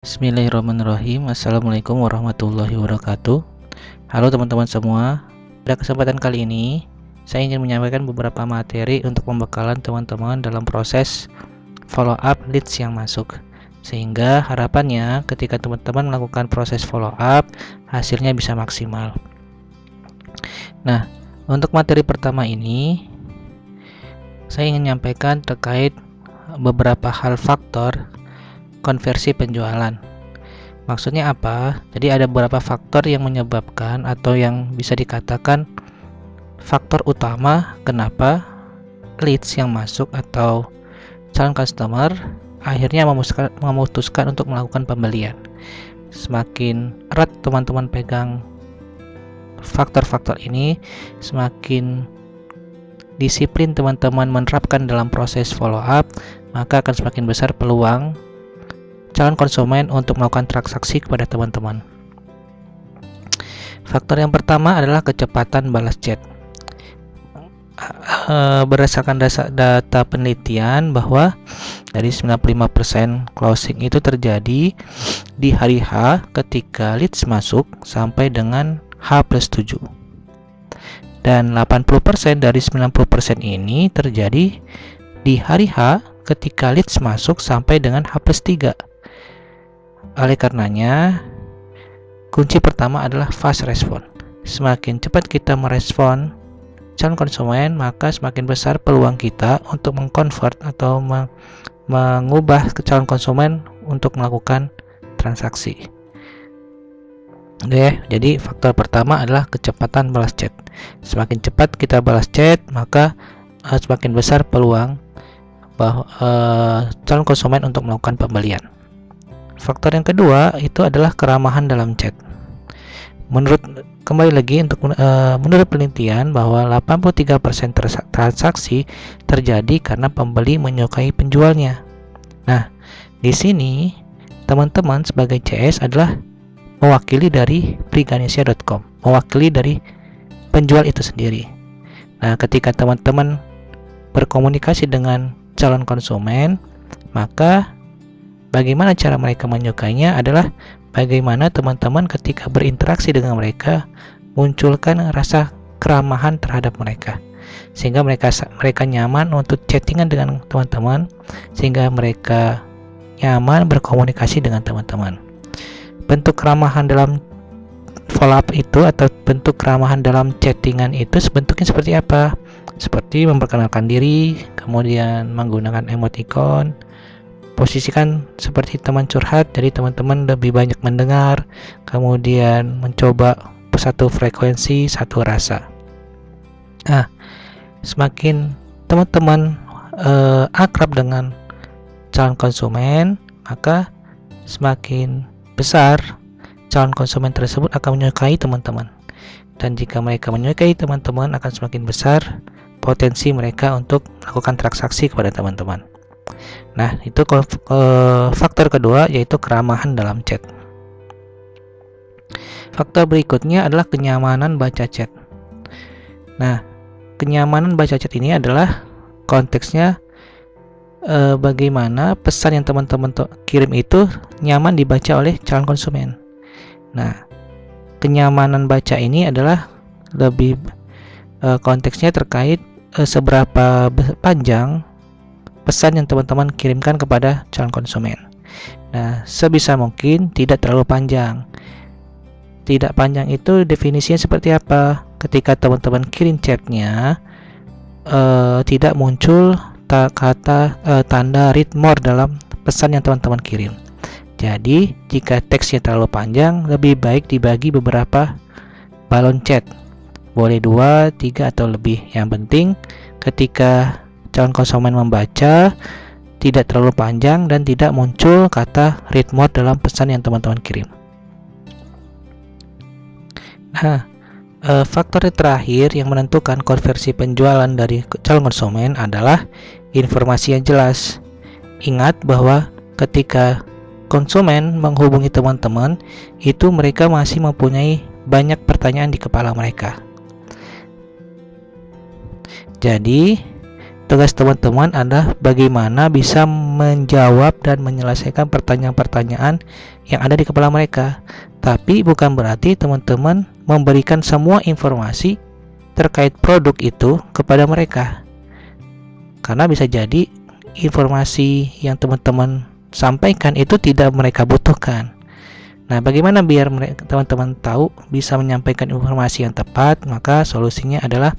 Bismillahirrahmanirrahim. Assalamualaikum warahmatullahi wabarakatuh. Halo teman-teman semua. Pada kesempatan kali ini saya ingin menyampaikan beberapa materi untuk pembekalan teman-teman dalam proses follow up leads yang masuk, sehingga harapannya ketika teman-teman melakukan proses follow up hasilnya bisa maksimal. Nah, untuk materi pertama ini saya ingin menyampaikan terkait beberapa hal faktor konversi penjualan. Maksudnya apa? Jadi ada beberapa faktor yang menyebabkan atau yang bisa dikatakan faktor utama kenapa leads yang masuk atau calon customer akhirnya memutuskan untuk melakukan pembelian. Semakin erat teman-teman pegang faktor-faktor ini, semakin disiplin teman-teman menerapkan dalam proses follow up, maka akan semakin besar peluang calon konsumen untuk melakukan transaksi kepada teman-teman. Faktor yang pertama adalah kecepatan balas chat. Berdasarkan data penelitian bahwa dari 95% closing itu terjadi di hari H ketika leads masuk sampai dengan H+7. Dan 80% dari 90% ini terjadi di hari H ketika leads masuk sampai dengan H+3. Oleh karenanya, kunci pertama adalah fast response. Semakin cepat kita merespon calon konsumen, maka semakin besar peluang kita untuk mengkonvert atau mengubah ke calon konsumen untuk melakukan transaksi. Oke, jadi faktor pertama adalah kecepatan balas chat. Semakin cepat kita balas chat, maka semakin besar peluang bahwa calon konsumen untuk melakukan pembelian. Faktor yang kedua itu adalah keramahan dalam chat. Menurut penelitian bahwa 83% transaksi terjadi karena pembeli menyukai penjualnya. Nah, di sini teman-teman sebagai CS adalah mewakili dari priganesia.com, mewakili dari penjual itu sendiri. Nah, ketika teman-teman berkomunikasi dengan calon konsumen, maka bagaimana cara mereka menyukainya adalah bagaimana teman-teman ketika berinteraksi dengan mereka munculkan rasa keramahan terhadap mereka, sehingga mereka nyaman untuk chattingan dengan teman-teman, sehingga mereka nyaman berkomunikasi dengan teman-teman. Bentuk keramahan dalam follow up itu atau bentuk keramahan dalam chattingan itu bentuknya seperti apa? Seperti memperkenalkan diri, kemudian menggunakan emoticon, posisikan seperti teman curhat, jadi teman-teman lebih banyak mendengar, kemudian mencoba satu frekuensi, satu rasa. Nah, semakin teman-teman akrab dengan calon konsumen, maka semakin besar calon konsumen tersebut akan menyukai teman-teman. Dan jika mereka menyukai teman-teman, akan semakin besar potensi mereka untuk melakukan transaksi kepada teman-teman. Nah, itu faktor kedua, yaitu keramahan dalam chat. Faktor berikutnya adalah kenyamanan baca chat. Nah, kenyamanan baca chat ini adalah konteksnya bagaimana pesan yang teman-teman kirim itu nyaman dibaca oleh calon konsumen. Nah, kenyamanan baca ini adalah lebih konteksnya terkait seberapa panjang pesan yang teman-teman kirimkan kepada calon konsumen. Nah, sebisa mungkin tidak terlalu panjang. Tidak panjang itu definisinya seperti apa? Ketika teman-teman kirim chatnya, tidak muncul tanda read more dalam pesan yang teman-teman kirim. Jadi, jika teksnya terlalu panjang, lebih baik dibagi beberapa balon chat. Boleh 2, 3, atau lebih. Yang penting ketika calon konsumen membaca tidak terlalu panjang dan tidak muncul kata read more dalam pesan yang teman-teman kirim. Nah, faktor terakhir yang menentukan konversi penjualan dari calon konsumen adalah informasi yang jelas. Ingat bahwa ketika konsumen menghubungi teman-teman, itu mereka masih mempunyai banyak pertanyaan di kepala mereka. Jadi tugas teman-teman adalah bagaimana bisa menjawab dan menyelesaikan pertanyaan-pertanyaan yang ada di kepala mereka. Tapi bukan berarti teman-teman memberikan semua informasi terkait produk itu kepada mereka. Karena bisa jadi informasi yang teman-teman sampaikan itu tidak mereka butuhkan. Nah, bagaimana biar teman-teman tahu bisa menyampaikan informasi yang tepat? Maka solusinya adalah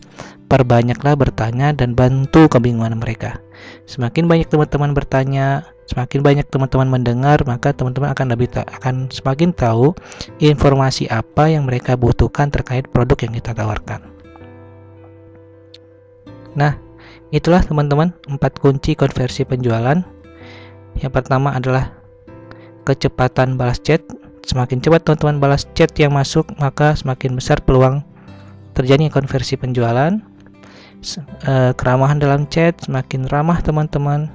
perbanyaklah bertanya dan bantu kebingungan mereka. Semakin banyak teman-teman bertanya, semakin banyak teman-teman mendengar, maka teman-teman akan semakin tahu informasi apa yang mereka butuhkan terkait produk yang kita tawarkan. Nah, itulah teman-teman 4 kunci konversi penjualan. Yang pertama adalah kecepatan balas chat. Semakin cepat teman-teman balas chat yang masuk, maka semakin besar peluang terjadinya konversi penjualan. Keramahan dalam chat, semakin ramah teman-teman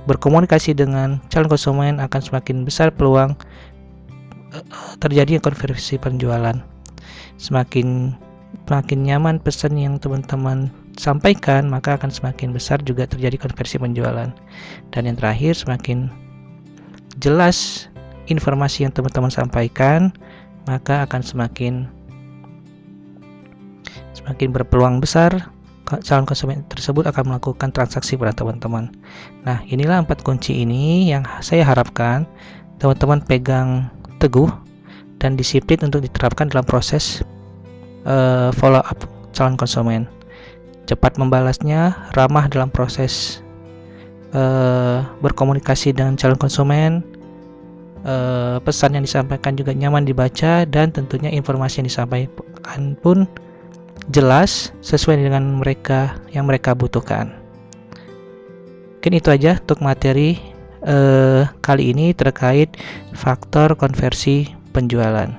berkomunikasi dengan calon konsumen, akan semakin besar peluang terjadinya konversi penjualan. Semakin nyaman pesan yang teman-teman sampaikan, maka akan semakin besar juga terjadi konversi penjualan. Dan yang terakhir, semakin jelas informasi yang teman-teman sampaikan, maka akan semakin berpeluang besar calon konsumen tersebut akan melakukan transaksi pada teman-teman. Nah, inilah 4 kunci ini yang saya harapkan teman-teman pegang teguh dan disiplin untuk diterapkan dalam proses follow up calon konsumen. Cepat membalasnya, ramah dalam proses berkomunikasi dengan calon konsumen, pesan yang disampaikan juga nyaman dibaca, dan tentunya informasi yang disampaikan pun jelas sesuai dengan yang mereka butuhkan. Mungkin itu aja untuk materi kali ini terkait faktor konversi penjualan.